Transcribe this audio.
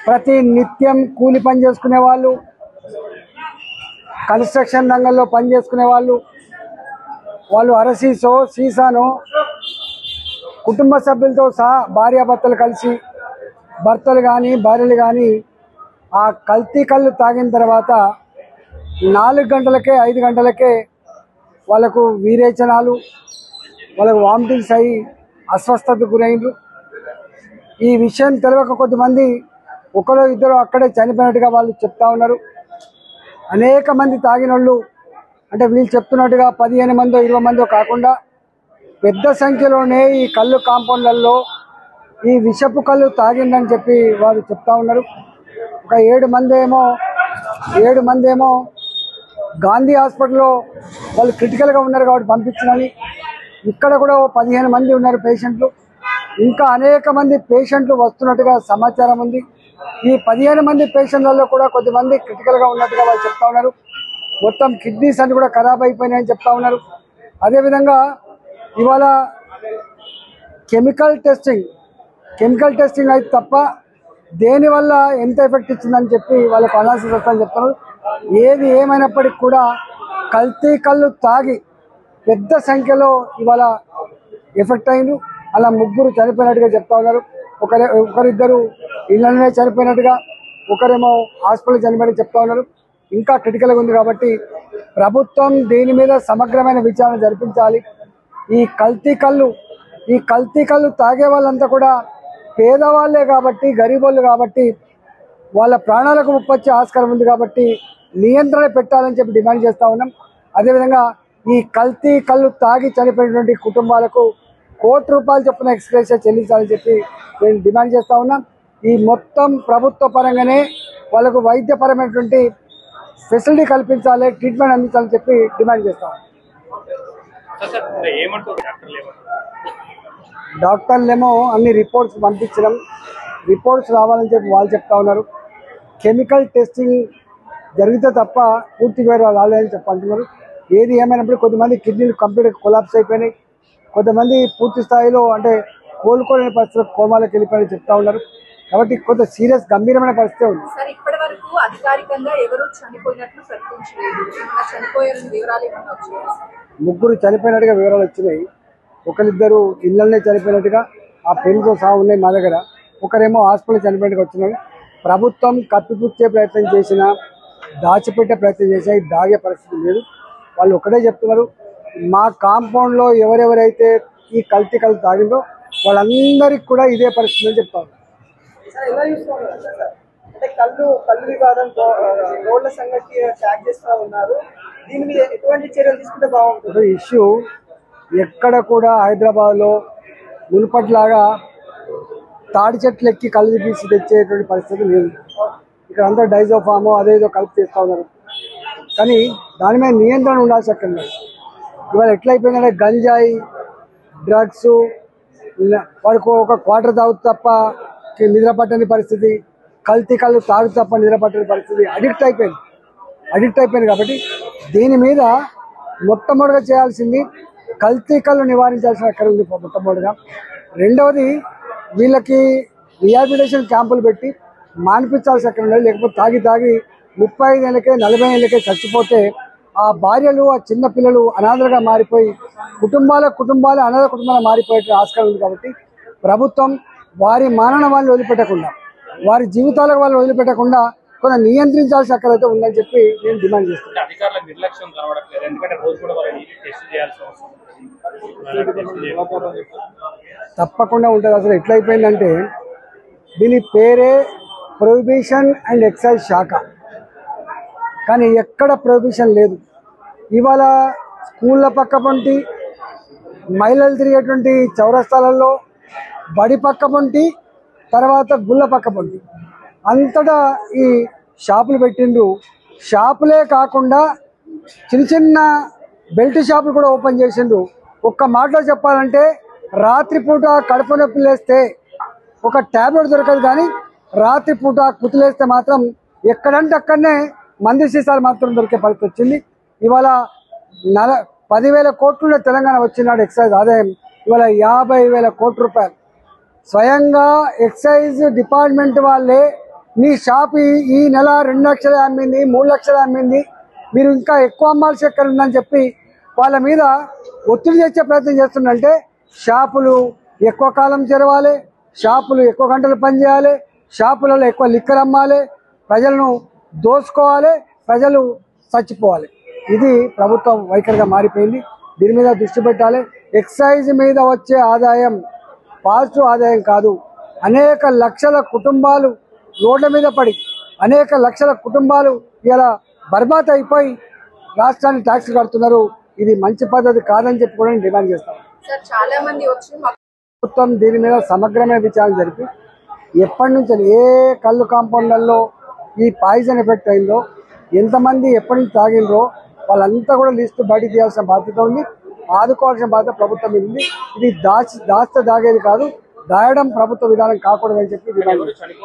ప్రతి నిత్యం కూలి పని చేసుకునే వాళ్ళు, కన్స్ట్రక్షన్ రంగంలో పని చేసుకునే వాళ్ళు అరసీసో సీసానో కుటుంబ సభ్యులతో సహా భార్యాభర్తలు కలిసి, భర్తలు కానీ భార్యలు కానీ ఆ కల్తీ కళ్ళు తాగిన తర్వాత 4 గంటలకే 5 గంటలకే వాళ్ళకు వీరేచనాలు, వాళ్ళకు వామిటింగ్స్ అయ్యి అస్వస్థతకు గురైండ్రు. ఈ విషయం తెలియక కొద్దిమంది ఒకరో ఇద్దరు అక్కడే చనిపోయినట్టుగా వాళ్ళు చెప్తా ఉన్నారు. అనేక మంది తాగినోళ్ళు, అంటే వీళ్ళు చెప్తున్నట్టుగా 15 మందో 20 మందో కాకుండా పెద్ద సంఖ్యలోనే ఈ కళ్ళు కాంపౌండ్లలో ఈ విషపు కళ్ళు తాగిందని చెప్పి వారు చెప్తా ఉన్నారు. ఒక 7 మంది ఏమో గాంధీ హాస్పిటల్లో వాళ్ళు క్రిటికల్గా ఉన్నారు కాబట్టి పంపించినని, ఇక్కడ కూడా 15 మంది ఉన్నారు పేషెంట్లు. ఇంకా అనేక మంది పేషెంట్లు వస్తున్నట్టుగా సమాచారం ఉంది. ఈ 15 మంది పేషెంట్లలో కూడా కొద్దిమంది క్రిటికల్గా ఉన్నట్టుగా వాళ్ళు చెప్తా ఉన్నారు. మొత్తం కిడ్నీస్ అన్ని కూడా ఖరాబ్ అయిపోయినాయని చెప్తా ఉన్నారు. అదేవిధంగా ఇవాళ కెమికల్ టెస్టింగ్ అయితే తప్ప దేనివల్ల ఎంత ఎఫెక్ట్ ఇచ్చిందని చెప్పి వాళ్ళకు అనాలిసిస్ వస్తుందని చెప్తున్నారు. ఏది ఏమైనప్పటికీ కూడా కల్తీ కళ్ళు తాగి పెద్ద సంఖ్యలో ఇవాళ ఎఫెక్ట్ అయింది. అలా 3 చనిపోయినట్టుగా చెప్తా ఉన్నారు. ఒకరిద్దరు ఇళ్లనే చనిపోయినట్టుగా, ఒకరేమో హాస్పిటల్ చనిపోయినట్టు చెప్తా ఉన్నారు. ఇంకా క్రిటికల్గా ఉంది కాబట్టి ప్రభుత్వం దీని మీద సమగ్రమైన విచారణ జరిపించాలి. ఈ కల్తీ కళ్ళు తాగే వాళ్ళంతా కూడా పేదవాళ్ళే కాబట్టి, గరీబోళ్ళు కాబట్టి, వాళ్ళ ప్రాణాలకు ముప్పొచ్చే ఆస్కారం ఉంది కాబట్టి నియంత్రణ పెట్టాలని చెప్పి డిమాండ్ చేస్తూ ఉన్నాం. అదేవిధంగా ఈ కల్తీ కళ్ళు తాగి చనిపోయినటువంటి కుటుంబాలకు ₹1,00,00,000 చొప్పున ఎక్స్‌గ్రేషియా చెల్లించాలని చెప్పి నేను డిమాండ్ చేస్తూ ఉన్నాం. ఈ మొత్తం ప్రభుత్వ పరంగానే వాళ్ళకు వైద్యపరమైనటువంటి ఫెసిలిటీ కల్పించాలి, ట్రీట్మెంట్ అందించాలని చెప్పి డిమాండ్ చేస్తా ఉన్నాం. డాక్టర్లేమో అన్ని రిపోర్ట్స్ పంపించడం, రిపోర్ట్స్ రావాలని చెప్పి వాళ్ళు చెప్తా ఉన్నారు. కెమికల్ టెస్టింగ్ జరిగితే తప్ప పూర్తి వివరాలు రాలేదని చెప్పి అంటున్నారు. ఏది ఏమైనప్పుడు కొంతమంది కిడ్నీలు కంప్లీట్గా కొలాప్స్ అయిపోయినాయి, కొంతమంది పూర్తి స్థాయిలో అంటే కోలుకోలేని పరిస్థితుల్లో కోమాలోకి వెళ్ళిపోయారని చెప్తా ఉన్నారు. కాబట్టి కొంత సీరియస్ గంభీరమైన పరిస్థితి ఉంది. ఇప్పటి వరకు అధికారికంగా ఎవరు చనిపోయినట్లు ప్రకటించలేదు. చనిపోయారని వివరాలు ఏమన్నా వచ్చాయా? 3 చనిపోయినట్టుగా వివరాలు వచ్చినాయి. ఒకరిద్దరు ఇళ్లనే చనిపోయినట్టుగా ఆ పెళ్లితో సహా ఉన్నాయి మా దగ్గర. ఒకరేమో హాస్పిటల్ చనిపోయినట్టుగా వచ్చినాయి. ప్రభుత్వం కప్పిపుచ్చే ప్రయత్నం చేసినా, దాచిపెట్టే ప్రయత్నం చేసినా దాగే పరిస్థితి లేదు. వాళ్ళు ఒకటే చెప్తున్నారు, మా కాంపౌండ్లో ఎవరెవరైతే ఈ కల్తీ కళ్ళు తాగిందో వాళ్ళందరికీ కూడా ఇదే పరిస్థితి అని చెప్తారు. ఎలా చూసుకోవాలి అంటే కళ్ళు వివాదం రోడ్ల సంగతి ట్యాగ్ చేస్తూ ఉన్నారు. దీని మీద ఎటువంటి చర్యలు తీసుకుంటే బాగుంటుంది? ఇష్యూ ఎక్కడ కూడా హైదరాబాద్లో మునుపట్లాగా తాడి చెట్లు ఎక్కి కళ్ళు తీసి తెచ్చేటువంటి పరిస్థితి లేదు. ఇక్కడ అంతా డైజోఫామో అదేదో కలిపి చేస్తూ ఉన్నారు. కానీ దాని మీద నియంత్రణ ఉండాల్సి అక్కడ. ఇవాళ ఎట్లయిపోయిందంటే గంజాయి, డ్రగ్స్, వాడికి ఒక క్వార్టర్ తాగుతూ తప్ప నిద్ర పట్టని పరిస్థితి, కల్తీ కళ్ళు తాగు తప్ప నిద్ర పట్టని పరిస్థితి, అడిక్ట్ అయిపోయింది. కాబట్టి దీని మీద మొట్టమొదటిగా చేయాల్సింది కల్తీ కళ్ళు నివారించాల్సిన అక్కడ ఉంది మొట్టమొదటిగా. రెండవది వీళ్ళకి రిహాబిలిటేషన్ క్యాంపులు పెట్టి మానిపించాల్సి అక్కడ ఉండదు. లేకపోతే తాగి 35 ఏళ్ళకే 40 ఏళ్ళకే చచ్చిపోతే ఆ భార్యలు, ఆ చిన్న పిల్లలు అనాథలుగా మారిపోయి కుటుంబాలు అనాథ కుటుంబాలు మారిపోయే ఆస్కారం ఉంది. కాబట్టి ప్రభుత్వం వారి మానవ వాళ్ళని వదిలిపెట్టకుండా, వారి జీవితాలకు వాళ్ళు వదిలిపెట్టకుండా కొంత నియంత్రించాల్సి అక్కడైతే ఉందని చెప్పి నేను డిమాండ్ చేస్తున్నాను. తప్పకుండా ఉంటుంది. అసలు ఎట్లయిపోయిందంటే దీని పేరే ప్రొహిబిషన్ అండ్ ఎక్సైజ్ శాఖ, కానీ ఎక్కడ ప్రొహిబిషన్ లేదు. ఇవాళ స్కూళ్ళ పక్క పొంటి, మహిళలు తిరిగేటువంటి చౌరస్తాలలో, బడి పక్క పొంటి, తర్వాత గుళ్ళ పక్క పొంటి అంతటా ఈ షాపులు పెట్టిండ్రు. షాపులే కాకుండా చిన్న బెల్ట్ షాపులు కూడా ఓపెన్ చేసిండ్రు. ఒక్క మాటలో చెప్పాలంటే రాత్రిపూట కడుపు నొప్పి లేస్తే ఒక ట్యాబ్లెట్ దొరకదు, కానీ రాత్రిపూట కుతులేస్తే మాత్రం ఎక్కడంటే అక్కడనే మంది సీసాలు మాత్రం దొరికే పరిస్థితి వచ్చింది. ఇవాళ 10,000 కోట్లు తెలంగాణ వచ్చినాడు ఎక్సైజ్ ఆదాయం, ఇవాళ 50,000 కోట్ల రూపాయలు. స్వయంగా ఎక్సైజ్ డిపార్ట్మెంట్ వాళ్ళే నీ షాప్ ఈ నెల 2 లక్షలు అమ్మింది, 3 లక్షలు అమ్మింది, మీరు ఇంకా ఎక్కువ అమ్మాల్సి ఎక్కడ ఉందని చెప్పి వాళ్ళ మీద ఒత్తిడి తెచ్చే ప్రయత్నం చేస్తుందంటే షాపులు ఎక్కువ కాలం తెరవాలి, షాపులు ఎక్కువ గంటలు పనిచేయాలి, షాపులలో ఎక్కువ లిక్కర్ అమ్మాలి, ప్రజలను దోచుకోవాలి, ప్రజలు చచ్చిపోవాలి. ఇది ప్రభుత్వం వైఖరిగా మారిపోయింది. దీని మీద దృష్టి పెట్టాలి. ఎక్సైజ్ మీద వచ్చే ఆదాయం పాజిటివ్ ఆదాయం కాదు. అనేక లక్షల కుటుంబాలు రోడ్ల మీద పడి అనేక లక్షల కుటుంబాలు ఇలా బర్బాద్ అయిపోయి రాష్ట్రాన్ని ట్యాక్స్ కడుతున్నారు. ఇది మంచి పద్ధతి కాదని చెప్పి కూడా నేను డిమాండ్ చేస్తాను. సార్ చాలా మంది వచ్చి ప్రభుత్వం దీని మీద సమగ్రమైన విచారణ జరిపి ఎప్పటి నుంచి ఏ కళ్ళు కాంపౌండ్లలో ఈ పాయిజన్ ఎఫెక్ట్ అయిందో, ఎంతమంది ఎప్పటి నుంచి తాగిండ్రో వాళ్ళంతా కూడా లిస్టు బయటికి తీయాల్సిన బాధ్యత ఉంది. ఆదుకోవాల్సిన బాధ్యత ప్రభుత్వం మీద ఉంది. ఇది దాస్తే దాగేది కాదు, దాయడం ప్రభుత్వ విధానం కాకూడదని చెప్పి డిమాండ్ చేస్తాను.